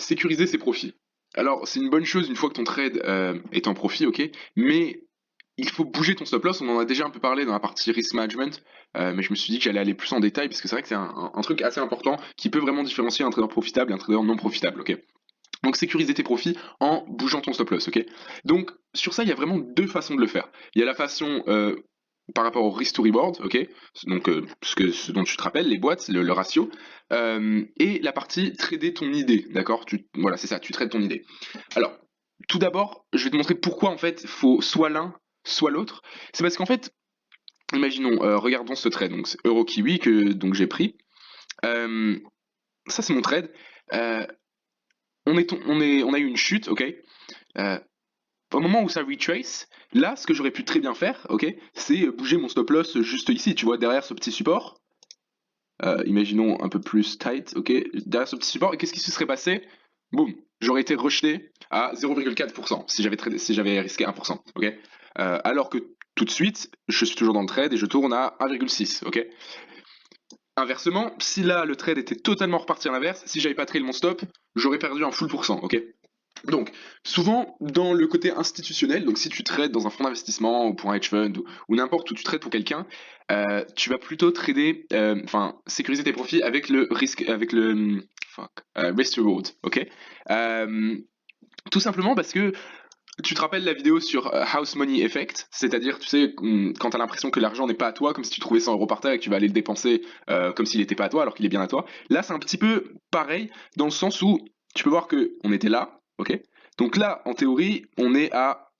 sécuriser ses profits. Alors, c'est une bonne chose une fois que ton trade est en profit, ok, mais il faut bouger ton stop loss. On en a déjà un peu parlé dans la partie risk management, mais je me suis dit que j'allais aller plus en détail parce que c'est vrai que c'est un truc assez important qui peut vraiment différencier un trader profitable et un trader non profitable, ok. Donc sécuriser tes profits en bougeant ton stop loss, ok. Donc sur ça, il y a vraiment deux façons de le faire. Il y a la façon par rapport au risk to reward, ok, donc ce dont tu te rappelles, les boîtes, le ratio, et la partie trader ton idée, d'accord. Voilà, c'est ça, tu trades ton idée. Alors, tout d'abord, je vais te montrer pourquoi en fait faut soit l'un, soit l'autre. C'est parce qu'en fait, imaginons, regardons ce trade, donc c'est Euro Kiwi que donc j'ai pris. Euh, Ça c'est mon trade. Euh, on a eu une chute, ok. Euh, Au moment où ça retrace, là, ce que j'aurais pu très bien faire, ok, c'est bouger mon stop loss juste ici, tu vois, derrière ce petit support. Imaginons un peu plus tight, ok, derrière ce petit support. Et qu'est-ce qui se serait passé? Boum, j'aurais été rejeté à 0,4% si j'avais risqué 1%, ok. Alors que tout de suite, je suis toujours dans le trade et je tourne à 1,6, ok. Inversement, si là le trade était totalement reparti à l'inverse, si j'avais pas trail mon stop, j'aurais perdu un full pourcent, ok. Donc, souvent, dans le côté institutionnel, donc si tu trades dans un fonds d'investissement ou pour un hedge fund ou n'importe où tu trades pour quelqu'un, tu vas plutôt trader, enfin, sécuriser tes profits avec le risque, avec le risk to reward, ok. Euh, Tout simplement parce que tu te rappelles la vidéo sur House Money Effect, c'est-à-dire, tu sais, quand tu as l'impression que l'argent n'est pas à toi, comme si tu trouvais 100 € par terre et que tu vas aller le dépenser comme s'il n'était pas à toi alors qu'il est bien à toi. Là, c'est un petit peu pareil dans le sens où tu peux voir que on était là, ok. Donc là, en théorie, on est à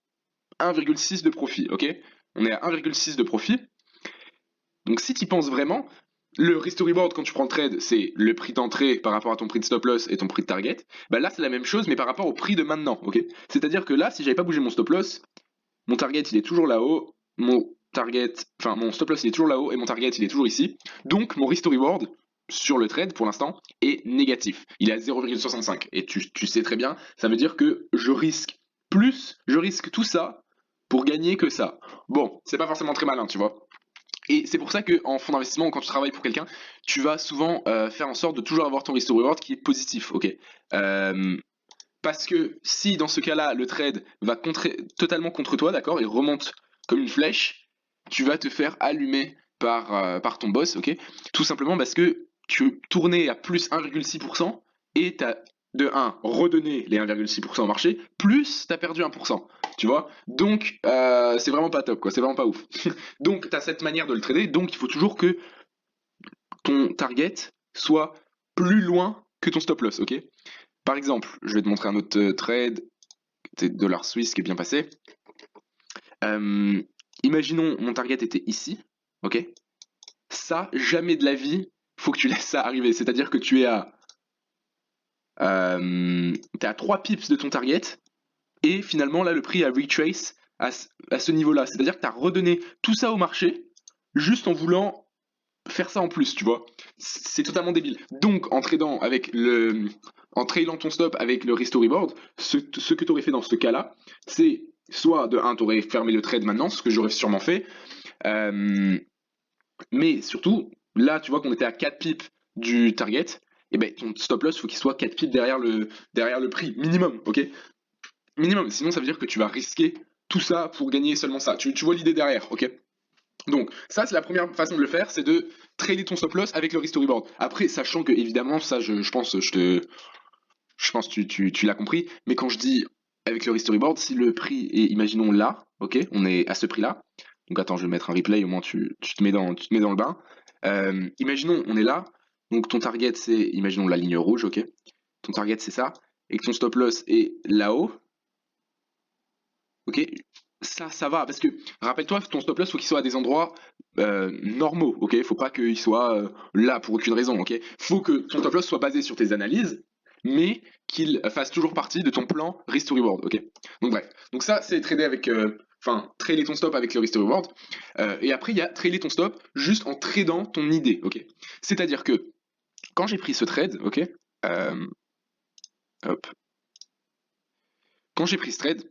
1,6 de profit, ok. On est à 1,6 de profit. Donc si tu y penses vraiment, le risk to reward quand tu prends le trade, c'est le prix d'entrée par rapport à ton prix de stop loss et ton prix de target. Bah là, c'est la même chose, mais par rapport au prix de maintenant, ok. C'est-à-dire que là, si j'avais pas bougé mon stop loss, mon target il est toujours là-haut, mon stop loss il est toujours là-haut et mon target il est toujours ici. Donc mon risk to reward sur le trade pour l'instant est négatif. Il est à 0,65 et tu sais très bien, ça veut dire que je risque tout ça pour gagner que ça. Bon, c'est pas forcément très malin, tu vois. Et c'est pour ça qu'en fonds d'investissement, quand tu travailles pour quelqu'un, tu vas souvent faire en sorte de toujours avoir ton risk to reward qui est positif, ok. Euh, Parce que si dans ce cas-là, le trade va totalement contre toi, d'accord, et remonte comme une flèche, tu vas te faire allumer par ton boss, ok. Tout simplement parce que tu tournais à plus 1,6% et tu as de 1 redonné les 1,6% au marché, plus tu as perdu 1%. Tu vois. Donc c'est vraiment pas top, quoi, c'est vraiment pas ouf. Donc tu as cette manière de le trader, donc il faut toujours que ton target soit plus loin que ton stop loss, ok. Par exemple, je vais te montrer un autre trade, c'est dollar suisse qui est bien passé. Euh, Imaginons mon target était ici, ok. Ça, jamais de la vie, faut que tu laisses ça arriver. C'est-à-dire que t'es à 3 pips de ton target et finalement là le prix a retrace à ce niveau-là. C'est-à-dire que tu as redonné tout ça au marché juste en voulant faire ça en plus, tu vois. C'est totalement débile. Donc en trailant ton stop avec le risk to reward, ce que tu aurais fait dans ce cas-là, c'est soit de 1, tu aurais fermé le trade maintenant, ce que j'aurais sûrement fait, euh, mais surtout, là, tu vois qu'on était à 4 pips du target, et ben ton stop loss, il faut qu'il soit 4 pips derrière le prix, minimum, ok. Minimum, sinon ça veut dire que tu vas risquer tout ça pour gagner seulement ça. Tu vois l'idée derrière, ok. Donc ça c'est la première façon de le faire, c'est de trader ton stop loss avec le risk to reward. Après, sachant que évidemment ça je pense tu l'as compris, mais quand je dis avec le risk to reward, si le prix est, imaginons là, ok, on est à ce prix-là. Donc attends, je vais mettre un replay, au moins tu te mets dans le bain. Imaginons on est là, donc ton target c'est, imaginons la ligne rouge, ok. Ton target c'est ça, et que ton stop loss est là-haut, ok. Ça va, parce que rappelle-toi, ton stop loss, faut qu'il soit à des endroits normaux, ok? Faut pas qu'il soit là pour aucune raison, ok? Faut que ton stop loss soit basé sur tes analyses, mais qu'il fasse toujours partie de ton plan risk to reward, ok? Donc bref, donc ça c'est trader avec, enfin trader ton stop avec le risk to reward, et après il y a trader ton stop juste en tradant ton idée, ok? C'est-à-dire que quand j'ai pris ce trade, ok? Euh, Hop, quand j'ai pris ce trade,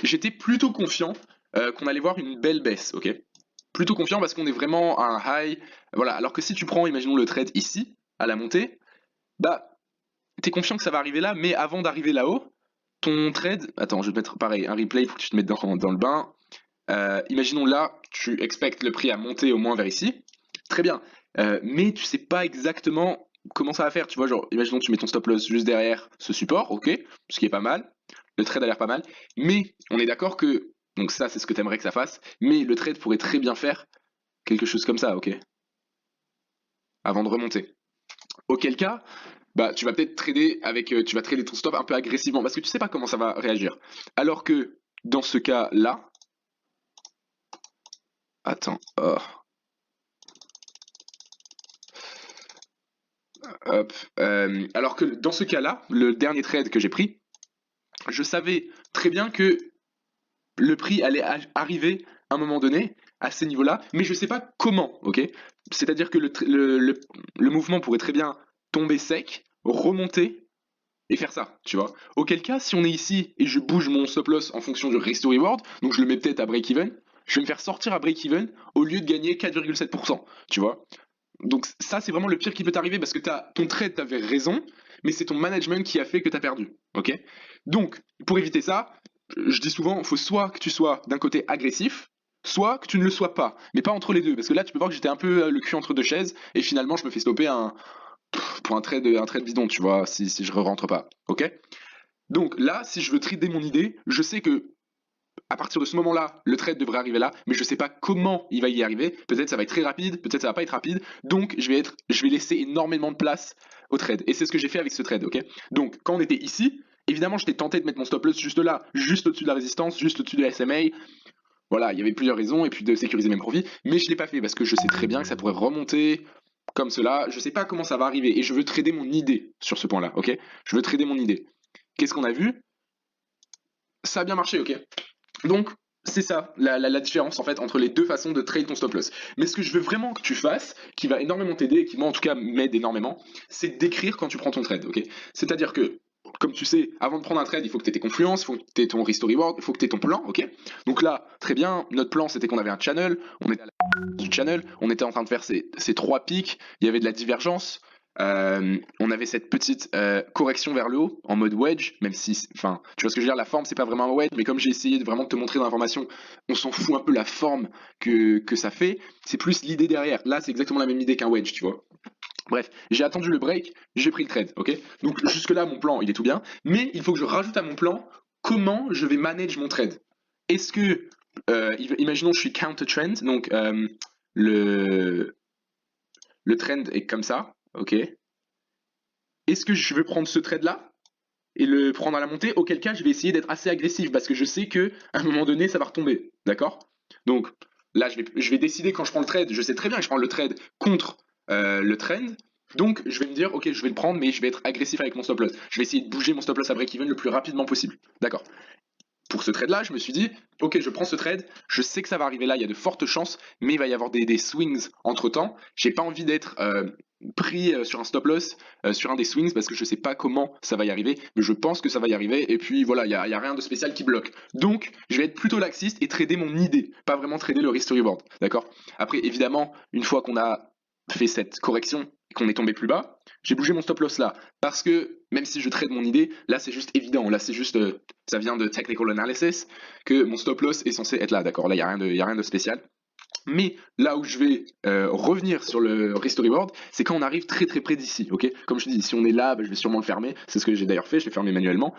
j'étais plutôt confiant qu'on allait voir une belle baisse, ok? Plutôt confiant parce qu'on est vraiment à un high, voilà. Alors que si tu prends, imaginons le trade ici, à la montée, bah t'es confiant que ça va arriver là, mais avant d'arriver là-haut, ton trade, attends, je vais te mettre pareil, un replay pour que tu te mettes dans le bain. Imaginons là, tu expectes le prix à monter au moins vers ici. Très bien. Mais tu sais pas exactement comment ça va faire. Tu vois, genre, imaginons que tu mets ton stop loss juste derrière ce support, ok, ce qui est pas mal. Le trade a l'air pas mal. Mais on est d'accord que, donc ça, c'est ce que tu aimerais que ça fasse. Mais le trade pourrait très bien faire quelque chose comme ça, ok, avant de remonter. Auquel cas, bah, tu vas peut-être trader tu vas trader ton stop un peu agressivement parce que tu sais pas comment ça va réagir. Alors que dans ce cas-là, attends, hop, alors que dans ce cas-là, le dernier trade que j'ai pris, je savais très bien que le prix allait arriver à un moment donné à ces niveaux-là, mais je sais pas comment, ok? C'est-à-dire que le mouvement pourrait très bien tomber sec, remonter et faire ça, tu vois. Auquel cas, si on est ici et je bouge mon stop loss en fonction du risk to reward, donc je le mets peut-être à break-even, je vais me faire sortir à break-even au lieu de gagner 4,7%, tu vois. Donc ça, c'est vraiment le pire qui peut t'arriver parce que ton trade, t'avais raison, mais c'est ton management qui a fait que t'as perdu, ok? Donc, pour éviter ça, je dis souvent, il faut soit que tu sois d'un côté agressif, soit que tu ne le sois pas, mais pas entre les deux, parce que là, tu peux voir que j'étais un peu le cul entre deux chaises, et finalement, je me fais stopper pour un trade bidon, tu vois, si je ne rentre pas, ok? Donc là, si je veux trader mon idée, je sais que à partir de ce moment-là, le trade devrait arriver là, mais je ne sais pas comment il va y arriver. Peut-être ça va être très rapide, peut-être ça va pas être rapide. Donc je vais laisser énormément de place au trade. Et c'est ce que j'ai fait avec ce trade, ok? Donc quand on était ici, évidemment j'étais tenté de mettre mon stop loss juste là, juste au-dessus de la résistance, juste au-dessus de la SMA. Voilà, il y avait plusieurs raisons et puis de sécuriser mes profits, mais je l'ai pas fait parce que je sais très bien que ça pourrait remonter comme cela. Je sais pas comment ça va arriver et je veux trader mon idée sur ce point-là, ok? Je veux trader mon idée. Qu'est-ce qu'on a vu? Ça a bien marché, ok? Donc, c'est ça, la différence en fait entre les deux façons de trade ton stop loss. Mais ce que je veux vraiment que tu fasses, qui va énormément t'aider, et qui moi en tout cas m'aide énormément, c'est d'écrire quand tu prends ton trade, ok? C'est-à-dire que, comme tu sais, avant de prendre un trade, il faut que tu aies tes confluences, il faut que tu aies ton risk to reward, il faut que tu aies ton plan, ok? Donc là, très bien, notre plan c'était qu'on avait un channel, on était à la du channel, on était en train de faire ces trois pics, il y avait de la divergence, on avait cette petite correction vers le haut en mode wedge, même si, enfin, tu vois ce que je veux dire, la forme c'est pas vraiment un wedge, mais comme j'ai essayé de vraiment te montrer dans l'information, on s'en fout un peu la forme que ça fait, c'est plus l'idée derrière. Là, c'est exactement la même idée qu'un wedge, tu vois. Bref, j'ai attendu le break, j'ai pris le trade, ok? Donc jusque-là, mon plan, il est tout bien, mais il faut que je rajoute à mon plan comment je vais manage mon trade. Est-ce que, imaginons je suis counter trend, donc le, le trend est comme ça, ok? Est-ce que je veux prendre ce trade-là et le prendre à la montée? Auquel cas, je vais essayer d'être assez agressif parce que je sais que à un moment donné, ça va retomber, d'accord? Donc là, je vais décider quand je prends le trade. Je sais très bien que je prends le trade contre le trend. Donc je vais me dire, ok, je vais le prendre, mais je vais être agressif avec mon stop loss. Je vais essayer de bouger mon stop loss à break-even le plus rapidement possible, d'accord? Pour ce trade-là, je me suis dit, ok, je prends ce trade, je sais que ça va arriver là, il y a de fortes chances, mais il va y avoir des swings entre-temps. J'ai pas envie d'être pris sur un stop loss, sur un des swings, parce que je sais pas comment ça va y arriver, mais je pense que ça va y arriver, et puis voilà, il y a rien de spécial qui bloque. Donc, je vais être plutôt laxiste et trader mon idée, pas vraiment trader le risk to reward, d'accord? Après, évidemment, une fois qu'on a fait cette correction et qu'on est tombé plus bas, j'ai bougé mon stop loss là, parce que même si je trade mon idée, là c'est juste évident, là c'est juste, ça vient de technical analysis, que mon stop loss est censé être là, d'accord? Là il y a rien de spécial. Mais là où je vais revenir sur le risk to reward, c'est quand on arrive très très près d'ici, ok? Comme je te dis, si on est là, bah, je vais sûrement le fermer, c'est ce que j'ai d'ailleurs fait, je l'ai fermé manuellement.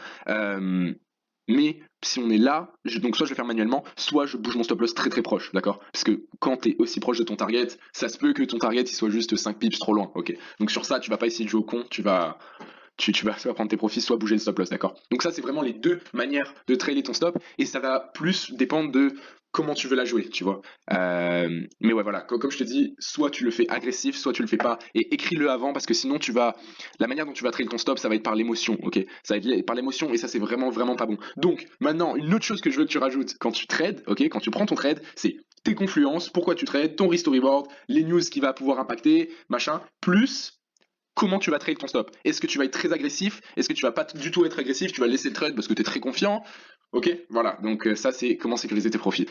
Mais si on est là, donc soit je vais faire manuellement, soit je bouge mon stop loss très très proche, d'accord? Parce que quand tu es aussi proche de ton target, ça se peut que ton target il soit juste 5 pips trop loin, ok? Donc sur ça, tu vas pas essayer de jouer au con, tu vas soit prendre tes profits, soit bouger le stop loss, d'accord? Donc ça, c'est vraiment les deux manières de trader ton stop, et ça va plus dépendre de comment tu veux la jouer, tu vois. Mais ouais, voilà, comme je te dis, soit tu le fais agressif, soit tu le fais pas, et écris-le avant, parce que sinon la manière dont tu vas trader ton stop, ça va être par l'émotion, ok? Ça va être par l'émotion, et ça, c'est vraiment, vraiment pas bon. Donc, maintenant, une autre chose que je veux que tu rajoutes quand tu trades, ok? Quand tu prends ton trade, c'est tes confluences, pourquoi tu trades, ton risk to reward, les news qui va pouvoir impacter, machin, plus comment tu vas trade ton stop. Est-ce que tu vas être très agressif? Est-ce que tu vas pas du tout être agressif? Tu vas laisser le trade parce que tu es très confiant? Ok, voilà. Donc ça, c'est comment sécuriser tes profits.